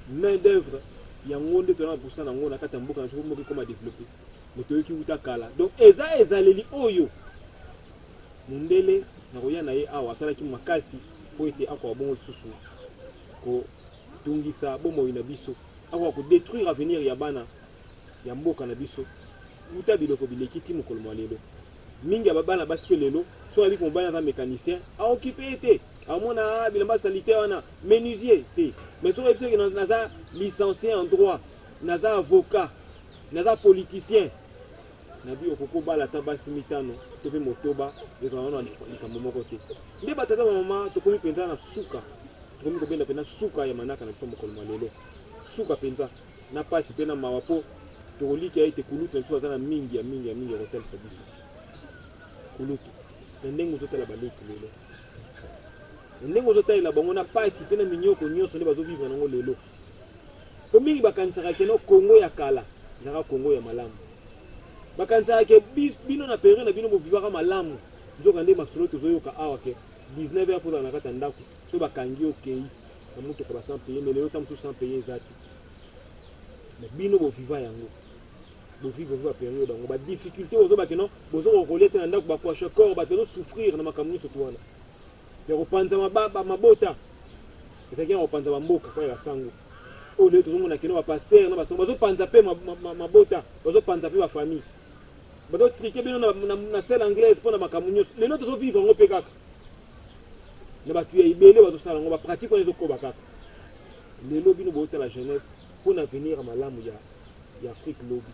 main d'œuvre yango nde tona baposa nango na kati ya mboka na biso moko ekoma développe me toyoki wuta kala donc eza ezaleli oyo mondele na koya na ye awa asalaki makasi po ete akoka bongo lisusu kotungisa bomoi na biso akoka kodétruire avenir ya bana ya mboka na biso wuta biloko bileki ti mokolo mwa lelo mingi ya babana basi mpe lelo so abi mobali aza mécanicien aoccupé te amona bilamba sanitaire wana menuisier te mais soki yebi soki naza licencié en droit naza avocat naza politicien nabi okoko bala ata basi mitano to mpe motoba ezala wana likambo moko te nde batata bamama tokomi mpenza na suka tokomi kobenda mpenza suka ya manaka na biso mokolo malelo suka mpenza na pasi mpe na mawa mpo tokoliki ya ete kulutu na biso baza na mingi ya kotalisa biso kulutu na ndenge ozotala balutu lelo na ndenge ozotalela bango na pasi mpe na minyoko nyonso nde bazovivre nango lelo po mingi bakanisaka keno kongo ya kala ezaka kongo ya malamu bakanisaka ke bino na periode na bino bovivaka malamu nzoka nde masolo tozoyoka awa ke 19 heures mpozala na kati ya ndako so bakangi okei na motoka ba sans paye mais lelo ta mosusu sans paye eza te mais bino boviva yango boviva periode yango badifficulté bozobake no bozokokolia te na ndako bakwashe corps bato ezosouffrir na makambo nyonso to wana ya kopanza mabota ezalaki na kopanza bamboka kwa ya sango oyo lelo tozomona keno bapaster na basango bazopanza mpe mabota bazopanza mpe bafamille bazotrike bino na sele anglaise mpo na makambo nyonso lelo tozovivre yango mpe kaka na bato ya ebele bazosala yango bapratike wana ezokoba kaka lelo bino bootala jeunesse mpo na avenir malamu ya afrique lobi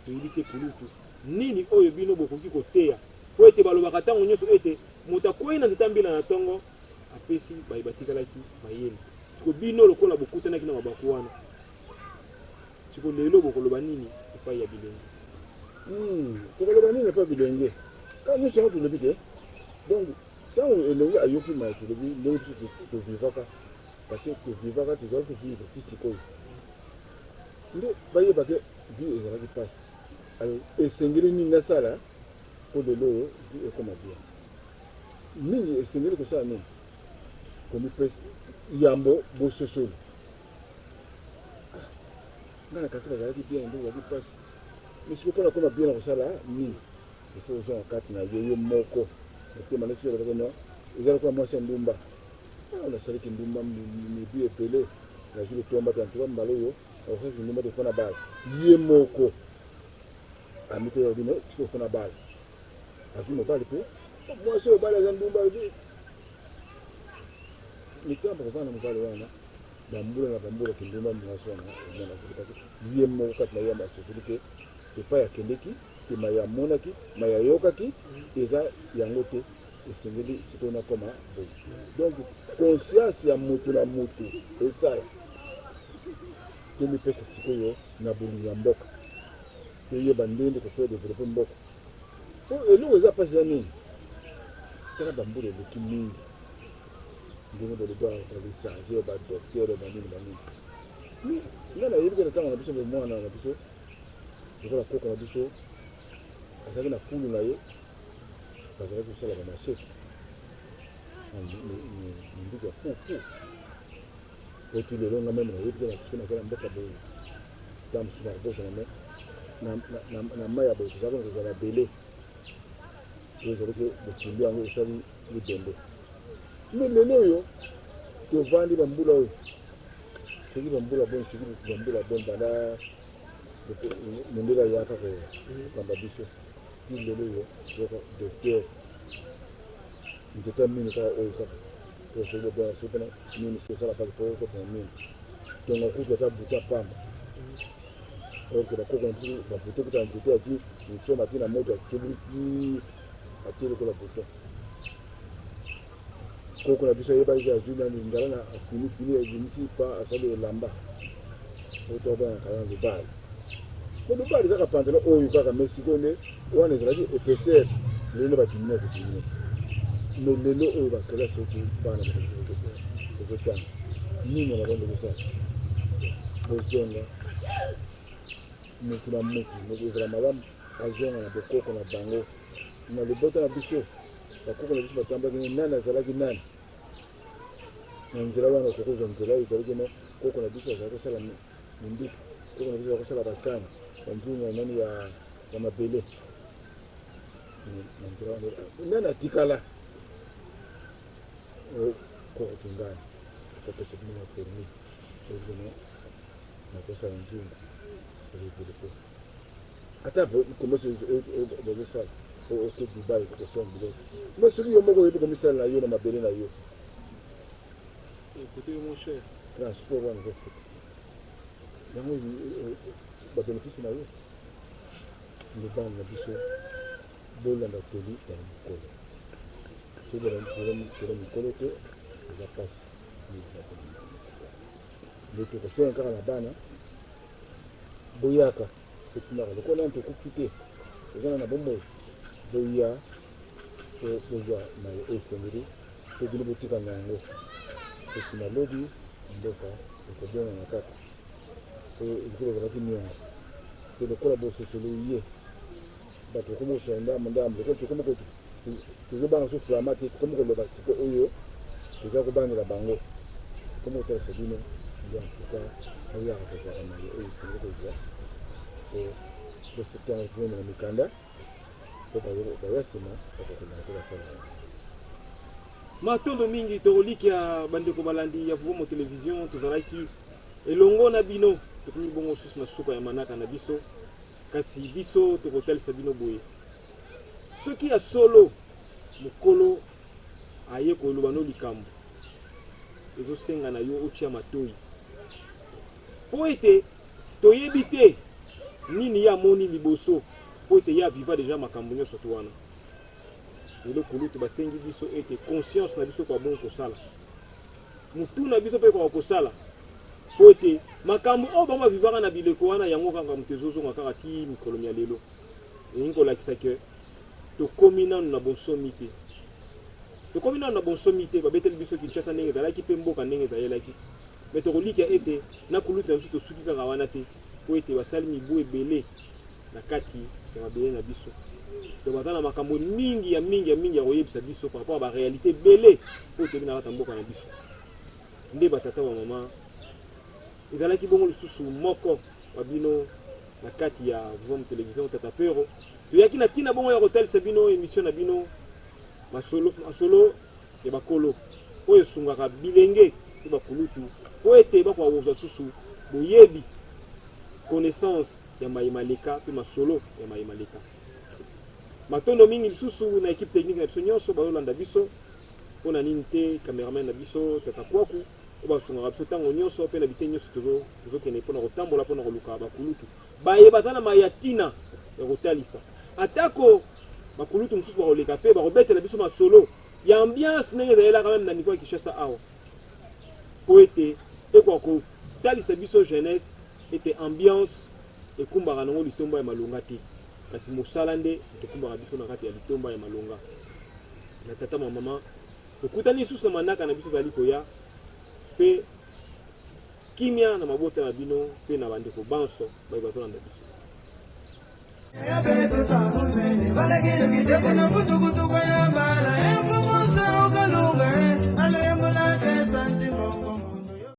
toyebi te kulutu nini oyo bino bokoki koteya po ete balobaka ntango nyonso ete moto akwei na nzeta mbila na ntongo apesi batikalaki mayele siko bino lokola bokutanaki na mabaku wana siko lelo bokoloba nini epai ya bilenge tokoloba nini epai bilenge ka nyonso yango tolobi te donc ntango elenge ayoki maye tolobi ndenge biso tovivaka parce que tovivaka tozali kovivre ti sikoyo nde bayebake vie ezalaki mpasi alors esengeli nini nasala mpo lelo oyo vie ekoma bien mingi esengeli kosala nini komipesa yambo bososolo nga na kasi bazalaki bien nde ezalaki mpasi mais siko mpona koma bien na kosala nini ifo ozwa na kati na ye moko motema nde soki elobaki no eza lokola mwasi ya ndumba nasalaki ndumba mibu epele nazwi letomba te antuka mbala oyo akosalaki ndumba te fona bala ye moko amite ya bino siko ofona bala azwi mobali mpe mwasi oyo bala aza ndumba likambo kovana mobali wana bambula na bambula kindumba mwasi wana omona kasi ye moko kati na ye masosoli ke epai akendeki te maye amonaki maye ayokaki eza yango te esengeli sikoyo nakoma boye donc conscience ya motu na motu esala tomipesa sikoyo na bolingo ya mboka toyeba ndenge kofaya développer mboka po eloko eza mpasi ya nini tala bambula eleki mingi ndenge boloba balisage badocteur banini nga nayebi kaka ntango na biso mwana na biso lokola koko na biso azalaki na fulu na ye bazalaki kosala bamashete minduku ya pupu oti lelo nga meme nayebi te na biso nakala mboka boye ta mosusu na bosha na mai ya boye tozalaki kozala bele oyo ezalaki botumbi yango esali libembe me lelo oyo tovandi bambula oyo soki bambula boni soki bambula boni banda mondela yaka kokamba biso ti lelo oyo yoka docteur nzeta mini kaka oyo kaka soki bobwana soki mpena mini sosala mpasi po okotana mini tonga kutu ata buta pamba orke bakoko na biso babuto kuta nzete azwi misoma ti na moto acoboli ti atie lokola buto koko na biso ayebaki azwi nani ngala na afinifini ebimisi pa asali elamba otobana kala lubali po lubali ezaka pantalon oyo kaka me sikoyo nde wana ezalaki épaisseur lelo badimine kodimine me lelo oyo bakela soki bana kozotanga nini na bando kosala bozonga motu na motu ezala malamu azonga na bokoko na bango na libota na biso bakoko na biso batambaki nani azalaki nani na nzela wana okokozwa nzela oyo ezalaki no koko na biso azalaki kosala minduku koko na biso azalaki kosala basani banzungu nani ya mabele na nzela wana nani atikala koko tungani akopesa bino na permis ozono nakosala nzungu ata komosi bazosala oke Dubai ko son bilo mo suri yo mo ko yebo misal na yo na mabele na yo écoutez mon cher transport wana ko yango ba bénéfice na yo le ban na biso bola na toli ya mukolo so bola mukolo te za passe ni za ko le to ko so nkaka na bana boyaka etumaka lokola nto okufite ezana na bomoi boya bozwa na esengeli to bino botikanga yango esi na lobi mboka ekobongana kaka ekolo ezalaki niongo to lokola bososolo ye bato okomosala ndambo lokola tokomoko tozobanga so flama te tokomokoloba sika oyo toza kobangela bango tokomokotalisa bino nde antuka oyaka kozwaka maye oyo esengeli kozwa bosekanga komemela mikanda po bayasima bakokenda ko basala matondo mingi tokolikia bandeko balandi ya vumo télévision tozalaki elongo na bino tokomi bongo susu na suka ya manaka na biso kasi biso tokotalisa bino boye soki ya solo mokolo aye koloba no likambo ezosenga na yo otia matoi po ete toyebi te nini ya moni liboso po ete ya viva deja makambo nyonso to wana lelo kulutu basengi biso ete conscience na biso kwa bon kosala mutu na biso pe kwa kosala po ete makambo oyo bango bavivaka na bileko wana yango kaka moto ezozonga kaka ti mikolo ya lelo elingi kolakisa ke tokomi nanu na bonsomi te tokomi nanu na bonsomi te babeteli biso kinshasa ndenge ezalaki mpe mboka ndenge ezalelaki me tokolikia ete na kulutu na biso tosuki kaka wana te po ete basali mibu ebele na kati ya mabele na biso to baza na makambo mingi ya koyebisa biso par rapport à baréalité ebele po toyebi na kata mboka na biso nde batata bamama ezalaki bongo lisusu moko babino na kati ya Vom Télévision Tata Pero toyaki na ntina bongo ya kotalisa bino émission na bino masolo ya bakolo oyo esungaka bilenge to bakulutu po ete bakozwa susu boyebi connaissance ya mayimaleka mpe masolo ya mayimaleka matondo mingi lisusu na équipe technique na biso nyonso bazolanda biso mpona nini te cameraman na biso Tata Kwaku oyo basungaka biso ntango nyonso mpe na bite nyonso tozokende mpona kotambola mpona koluka bakulutu bayebata na mayatina ya kotalisa atako bakulutu mosusu bakoleka mpe bakobetela biso masolo ya ambiance ndenge ezalelaka meme na niveau ya Kinshasa awa po ete ekoka kotalisa biso jeunesse ete ambiance ekumbaka nango litomba ya malonga te kasi mosala nde tekumbaka biso na kati ya litomba ya malonga na tata mama tokutani lisusu na manaka na biso ezali koya mpe kimia na mabota na bino mpe na bandeko banso bazolanda biso ya